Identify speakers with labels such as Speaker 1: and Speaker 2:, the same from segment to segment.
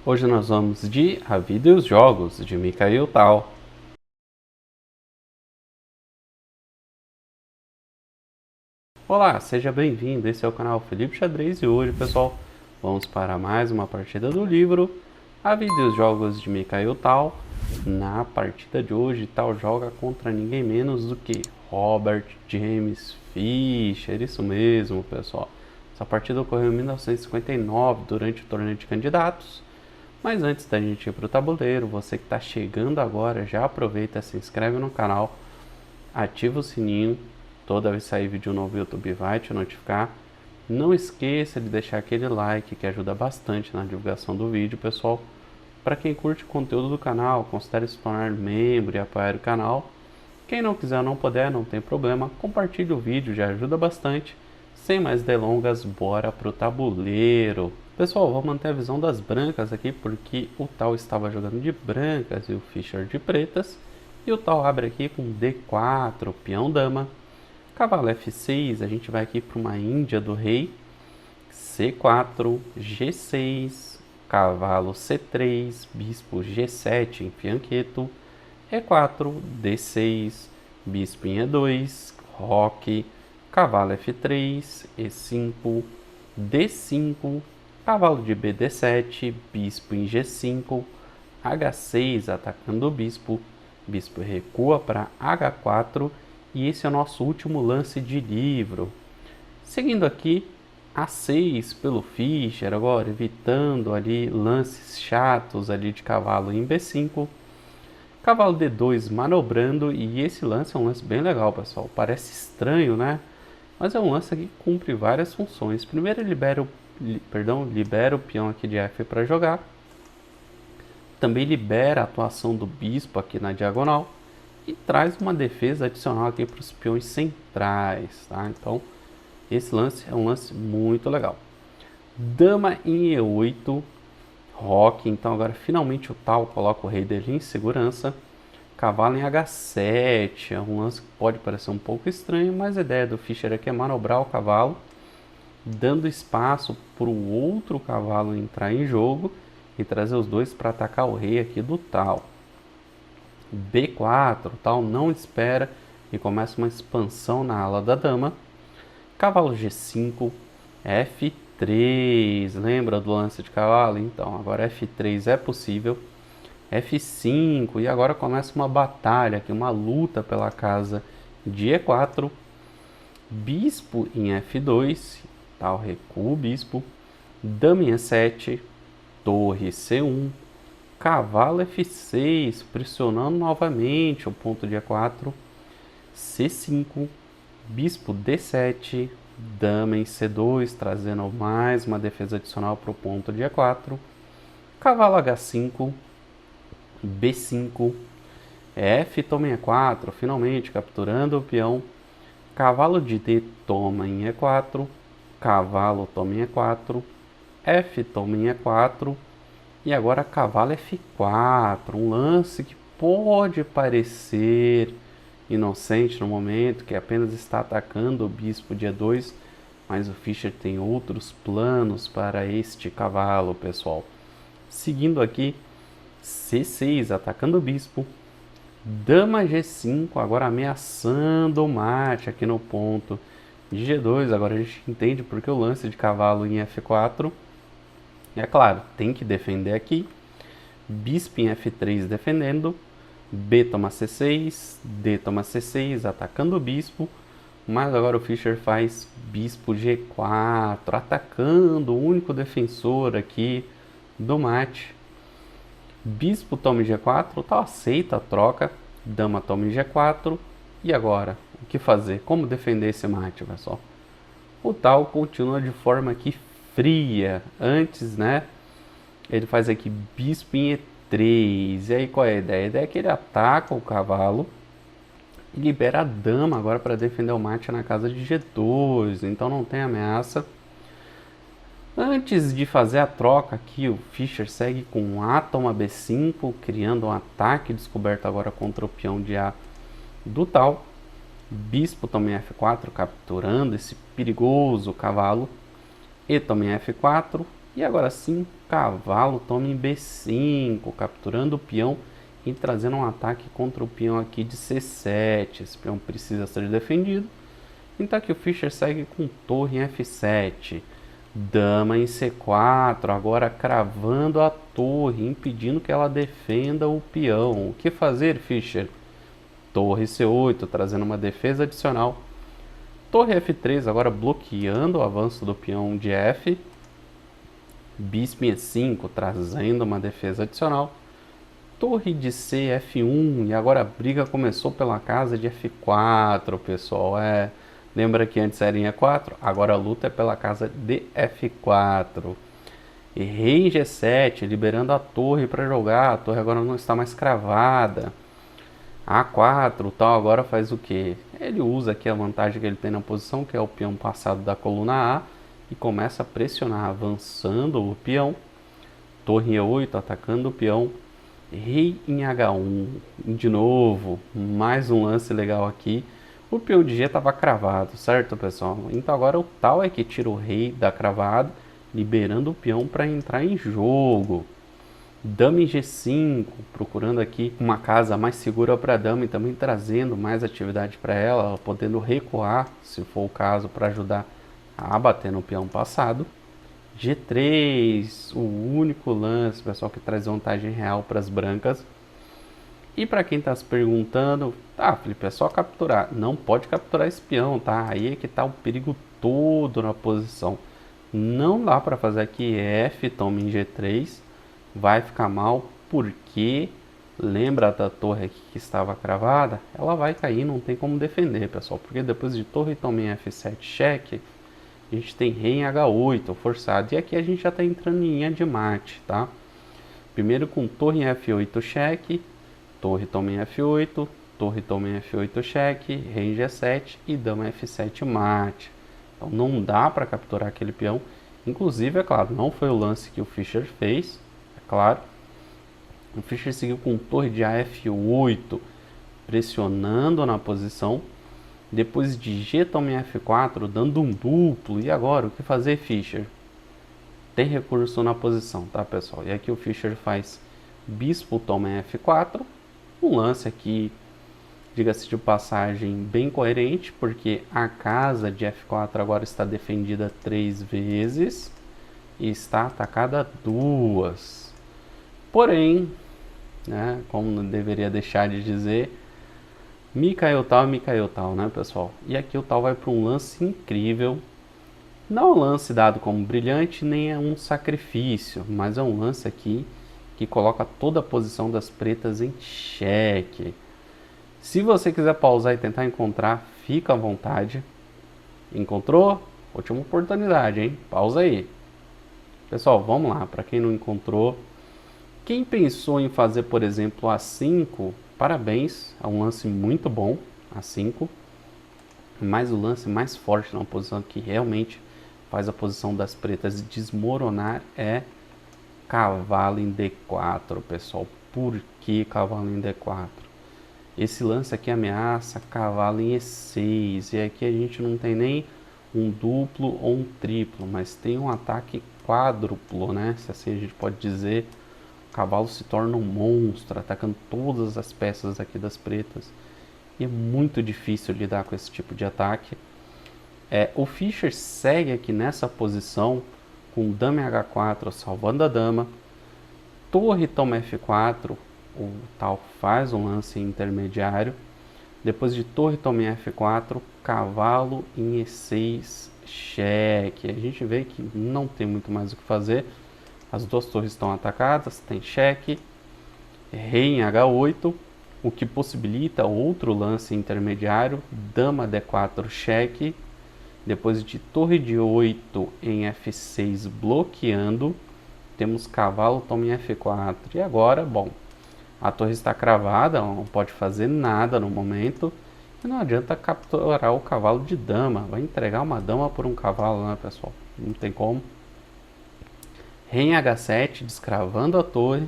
Speaker 1: Hoje nós vamos de A Vida e os Jogos, de Mikhail Tal. Olá, seja bem-vindo, esse é o canal Felipe Xadrez e hoje, pessoal, vamos para mais uma partida do livro A Vida e os Jogos, de Mikhail Tal. Na partida de hoje, Tal joga contra ninguém menos do que Robert James Fischer, isso mesmo, pessoal. Essa partida ocorreu em 1959, durante o torneio de candidatos. Mas antes da gente ir para o tabuleiro, você que está chegando agora, já aproveita, se inscreve no canal, ativa o sininho, toda vez que sair vídeo novo o YouTube vai te notificar. Não esqueça de deixar aquele like que ajuda bastante na divulgação do vídeo, pessoal. Para quem curte o conteúdo do canal, considere se tornar membro e apoiar o canal. Quem não quiser ou não puder, não tem problema, compartilhe o vídeo, já ajuda bastante. Sem mais delongas, bora pro tabuleiro. Pessoal, vou manter a visão das brancas aqui, porque o Tal estava jogando de brancas e o Fischer de pretas. E o Tal abre aqui com D4, peão dama. Cavalo F6, a gente vai aqui para uma Índia do rei. C4, G6, cavalo C3, bispo G7 em fianqueto. E4, D6, bispo em E2, roque, cavalo F3, E5, D5, cavalo de BD7, bispo em G5, H6 atacando o bispo, bispo recua para H4 e esse é o nosso último lance de livro. Seguindo aqui, A6 pelo Fischer, agora evitando ali lances chatos ali de cavalo em B5. Cavalo D2 manobrando, e esse lance é um lance bem legal, pessoal. Parece estranho, né? Mas é um lance que cumpre várias funções. Primeiro libera o peão aqui de F para jogar. Também libera a atuação do bispo aqui na diagonal. E traz uma defesa adicional aqui para os peões centrais, tá? Então, esse lance é um lance muito legal. Dama em E8. Roque, então agora finalmente o Tal coloca o rei dele em segurança. Cavalo em H7, é um lance que pode parecer um pouco estranho, mas a ideia do Fischer aqui é manobrar o cavalo, dando espaço para o outro cavalo entrar em jogo e trazer os dois para atacar o rei aqui do Tal. B4, o Tal não espera e começa uma expansão na ala da dama. Cavalo G5, F3, lembra do lance de cavalo? Então, agora F3 é possível. F5, e agora começa uma batalha aqui, uma luta pela casa de E4. Bispo em F2, tal, recua o bispo. Dama em E7, torre C1. Cavalo F6, pressionando novamente o ponto de E4. C5, bispo D7, dama em C2, trazendo mais uma defesa adicional para o ponto de E4. Cavalo H5, B5, F toma em E4, finalmente capturando o peão. Cavalo de D toma em E4, cavalo toma em E4, F toma em E4 e agora cavalo F4, um lance que pode parecer inocente no momento, que apenas está atacando o bispo de E2, mas o Fischer tem outros planos para este cavalo, pessoal. Seguindo aqui, C6 atacando o bispo, dama G5 agora ameaçando o mate aqui no ponto de G2. Agora a gente entende porque o lance de cavalo em F4, e é claro, tem que defender aqui. Bispo em F3 defendendo, B toma C6, D toma C6 atacando o bispo, mas agora o Fischer faz bispo G4 atacando o único defensor aqui do mate. Bispo toma em G4, o Tal aceita a troca, dama toma em G4, e agora? O que fazer? Como defender esse mate, pessoal? O Tal continua de forma aqui fria. Antes, né, ele faz aqui bispo em E3, e aí qual é a ideia? A ideia é que ele ataca o cavalo e libera a dama agora para defender o mate na casa de G2, então não tem ameaça. Antes de fazer a troca aqui, o Fischer segue com A toma B5, criando um ataque descoberto agora contra o peão de A do Tal. Bispo toma em F4, capturando esse perigoso cavalo. E toma em F4, E agora sim, cavalo toma em B5, capturando o peão e trazendo um ataque contra o peão aqui de C7. Esse peão precisa ser defendido. Então aqui o Fischer segue com torre em F7. Dama em C4, agora cravando a torre, impedindo que ela defenda o peão. O que fazer, Fischer? Torre C8, trazendo uma defesa adicional. Torre F3, agora bloqueando o avanço do peão de F. Bispo em E5, trazendo uma defesa adicional. Torre de C, F1, e agora a briga começou pela casa de F4, pessoal. Lembra que antes era em E4? Agora a luta é pela casa de F4. E rei em G7, liberando a torre para jogar. A torre agora não está mais cravada. A4, tal, agora faz o que? Ele usa aqui a vantagem que ele tem na posição, que é o peão passado da coluna A, e começa a pressionar, avançando o peão. Torre em E8, atacando o peão. Rei em H1, de novo, mais um lance legal aqui. O peão de G estava cravado, certo, pessoal? Então agora o tal é que tira o rei da cravada, liberando o peão para entrar em jogo. Dama em G5, procurando aqui uma casa mais segura para a dama e também trazendo mais atividade para ela, podendo recuar, se for o caso, para ajudar a bater no peão passado. G3, o único lance, pessoal, que traz vantagem real para as brancas. E para quem está se perguntando, Felipe, é só capturar. Não pode capturar esse peão, tá? Aí é que está o perigo todo na posição. Não dá para fazer aqui F, toma em G3. Vai ficar mal, porque lembra da torre aqui que estava cravada? Ela vai cair, não tem como defender, pessoal. Porque depois de torre toma em F7 cheque, a gente tem rei em H8 forçado. E aqui a gente já está entrando em linha de mate, tá? Primeiro com torre em F8 cheque, torre toma em F8, torre toma em F8 cheque, rei em G7 e dama F7 mate. Então não dá para capturar aquele peão. Inclusive, é claro, não foi o lance que o Fischer fez, é claro. O Fischer seguiu com torre de AF8, pressionando na posição. Depois de G toma em F4, dando um duplo. E agora, o que fazer, Fischer? Tem recurso na posição, tá, pessoal? E aqui o Fischer faz bispo toma em F4. Um lance aqui, diga-se de passagem, bem coerente, porque a casa de F4 agora está defendida 3 vezes e está atacada 2. Porém, né, como não deveria deixar de dizer, Mikhail Tal, né, pessoal? E aqui o Tal vai para um lance incrível. Não é um lance dado como brilhante, nem é um sacrifício, mas é um lance aqui que coloca toda a posição das pretas em xeque. Se você quiser pausar e tentar encontrar, fica à vontade. Encontrou? Última oportunidade, hein? Pausa aí. Pessoal, vamos lá. Para quem não encontrou, quem pensou em fazer, por exemplo, A5, parabéns. É um lance muito bom, A5. Mas o lance mais forte na posição que realmente faz a posição das pretas desmoronar é cavalo em D4, pessoal. Por que cavalo em D4? Esse lance aqui ameaça cavalo em E6. E aqui a gente não tem nem um duplo ou um triplo, mas tem um ataque quádruplo, né? Se assim a gente pode dizer. O cavalo se torna um monstro, atacando todas as peças aqui das pretas. E é muito difícil lidar com esse tipo de ataque. O Fischer segue aqui nessa posição com dama em H4 salvando a dama. Torre toma F4, o Tal faz um lance intermediário. Depois de torre toma em F4, cavalo em E6 cheque. A gente vê que não tem muito mais o que fazer. As duas torres estão atacadas, tem cheque. Rei em H8, o que possibilita outro lance intermediário, dama D4 cheque. Depois de torre de 8 em F6 bloqueando, temos cavalo toma em F4. E agora, bom, a torre está cravada, não pode fazer nada no momento. E não adianta capturar o cavalo de dama. Vai entregar uma dama por um cavalo, né, pessoal? Não tem como. Rei em H7, descravando a torre.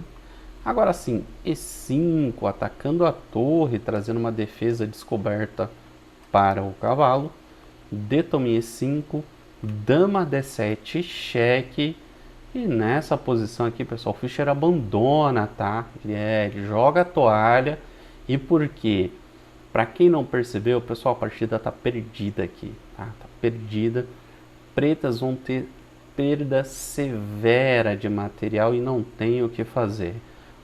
Speaker 1: Agora sim, E5, atacando a torre, trazendo uma defesa descoberta para o cavalo. D toma em E5, dama D7, cheque. E nessa posição aqui, pessoal, o Fischer abandona, tá? Ele joga a toalha. E por quê? Para quem não percebeu, pessoal, a partida tá perdida aqui, tá? Tá perdida. Pretas vão ter perda severa de material e não tem o que fazer.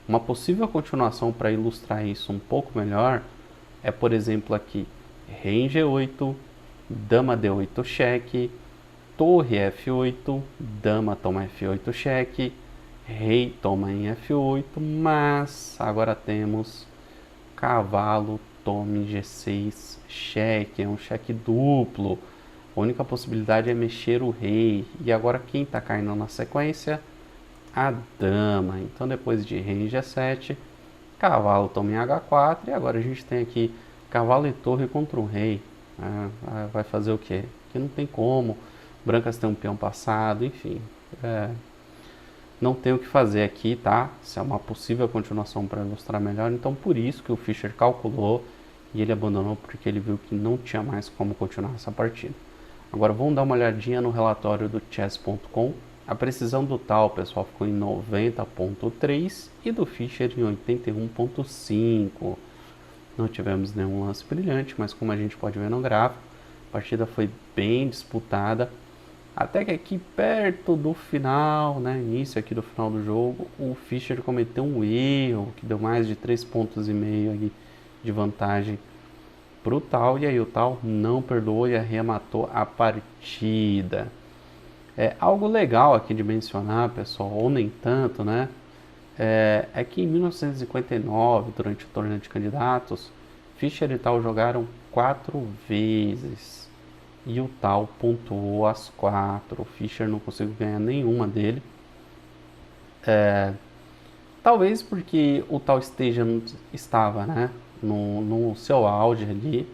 Speaker 1: Uma possível continuação para ilustrar isso um pouco melhor é, por exemplo, aqui, rei em G8, dama D8 cheque, torre F8, dama toma F8 cheque, rei toma em F8, mas agora temos cavalo toma em G6 cheque, é um cheque duplo. A única possibilidade é mexer o rei. E agora quem está caindo na sequência? A dama. Então depois de rei em G7, cavalo toma em H4. E agora a gente tem aqui cavalo e torre contra o rei. Vai fazer o quê? Que não tem como. Brancas tem um peão passado, enfim. Não tem o que fazer aqui, tá? Se é uma possível continuação para ilustrar melhor. Então por isso que o Fischer calculou e ele abandonou, porque ele viu que não tinha mais como continuar essa partida. Agora vamos dar uma olhadinha no relatório do chess.com. A precisão do Tal, pessoal, ficou em 90.3 e do Fischer em 81.5. Não tivemos nenhum lance brilhante, mas como a gente pode ver no gráfico, a partida foi bem disputada. Até que aqui perto do final, né, início aqui do final do jogo, o Fischer cometeu um erro que deu mais de 3,5 pontos aí de vantagem pro Tal, e aí o Tal não perdoou e arrematou a partida. Algo legal aqui de mencionar, pessoal, ou nem tanto, né? É que em 1959, durante o torneio de candidatos, Fischer e Tal jogaram 4 vezes e o Tal pontuou as 4. O Fischer não conseguiu ganhar nenhuma dele. Talvez porque o Tal estava, né, no seu auge ali,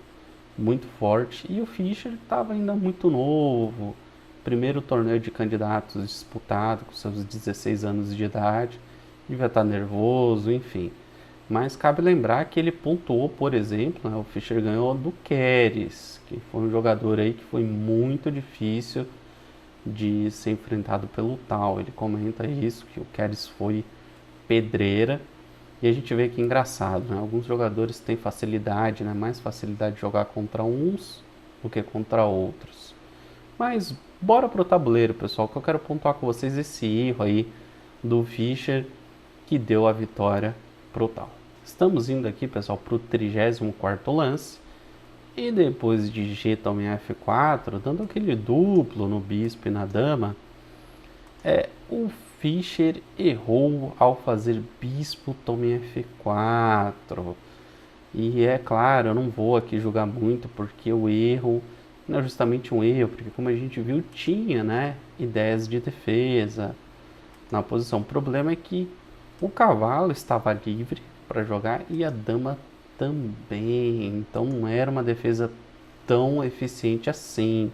Speaker 1: muito forte, e o Fischer estava ainda muito novo, primeiro torneio de candidatos disputado com seus 16 anos de idade, devia estar nervoso, enfim. Mas cabe lembrar que ele pontuou, por exemplo, né, o Fischer ganhou do Keres, que foi um jogador aí que foi muito difícil de ser enfrentado pelo Tal. Ele comenta isso, que o Keres foi pedreira. E a gente vê que é engraçado, né? Alguns jogadores têm facilidade, né? Mais facilidade de jogar contra uns do que contra outros. Mas bora pro tabuleiro, pessoal, que eu quero pontuar com vocês esse erro aí do Fischer que deu a vitória pro Tal. Estamos indo aqui, pessoal, pro 34º lance. E depois de G toma em F4, dando aquele duplo no bispo e na dama, o Fischer errou ao fazer bispo toma em F4. E é claro, eu não vou aqui julgar muito, porque o erro não é justamente um erro, porque como a gente viu, tinha, né, ideias de defesa na posição. O problema é que o cavalo estava livre para jogar e a dama também, então não era uma defesa tão eficiente assim.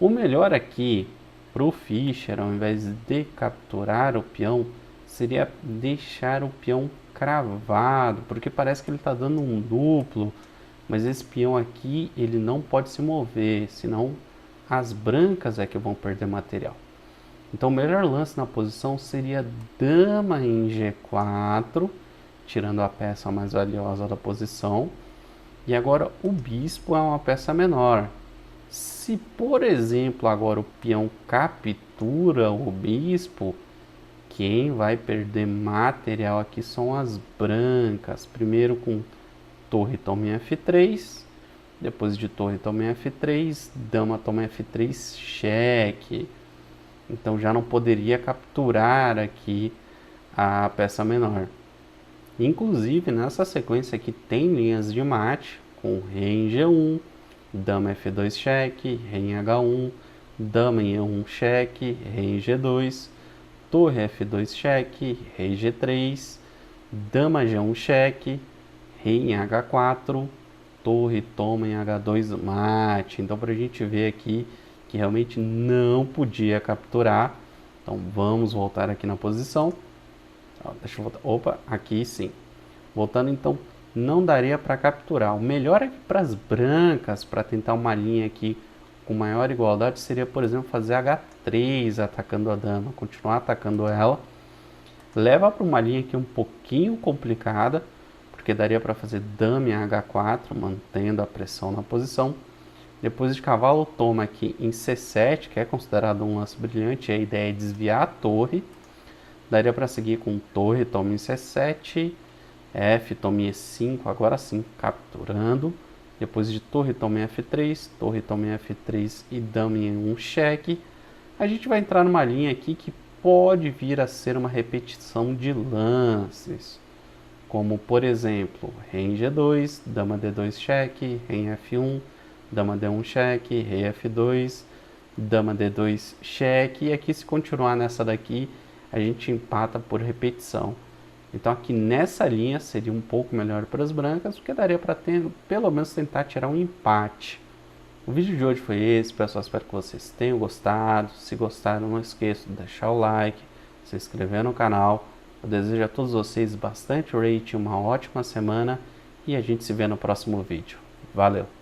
Speaker 1: O melhor aqui para o Fischer, ao invés de capturar o peão, seria deixar o peão cravado, porque parece que ele está dando um duplo, mas esse peão aqui ele não pode se mover, senão as brancas é que vão perder material. Então o melhor lance na posição seria dama em G4, tirando a peça mais valiosa da posição. E agora o bispo é uma peça menor. Se, por exemplo, agora o peão captura o bispo, quem vai perder material aqui são as brancas. Primeiro com torre toma em F3, depois de torre toma em F3, dama toma em F3, cheque. Então já não poderia capturar aqui a peça menor. Inclusive nessa sequência aqui tem linhas de mate com rei em G1, dama F2 cheque, rei em H1, dama em E1 cheque, rei em G2, torre F2 cheque, rei G3, dama G1 cheque, rei em H4, torre toma em H2 mate. Então para a gente ver aqui que realmente não podia capturar. Então vamos voltar aqui na posição. Deixa eu voltar. Opa, aqui sim. Voltando, então não daria para capturar. O melhor é para as brancas, para tentar uma linha aqui com maior igualdade seria, por exemplo, fazer H3 atacando a dama, continuar atacando ela. Leva para uma linha aqui um pouquinho complicada, porque daria para fazer dama em H4, mantendo a pressão na posição. Depois de cavalo toma aqui em C7, que é considerado um lance brilhante, a ideia é desviar a torre. Daria para seguir com torre toma em C7, F toma em E5, agora sim, capturando. Depois de torre toma em F3, torre toma em F3 e dama em um cheque. A gente vai entrar numa linha aqui que pode vir a ser uma repetição de lances. Como, por exemplo, rei em G2, dama D2 cheque, rei em F1, dama D1 cheque, rei F2, dama D2 cheque. E aqui, se continuar nessa daqui, a gente empata por repetição. Então aqui nessa linha seria um pouco melhor para as brancas, porque daria para pelo menos tentar tirar um empate. O vídeo de hoje foi esse, pessoal. Espero que vocês tenham gostado. Se gostaram, não esqueçam de deixar o like, se inscrever no canal. Eu desejo a todos vocês bastante rating, uma ótima semana e a gente se vê no próximo vídeo. Valeu!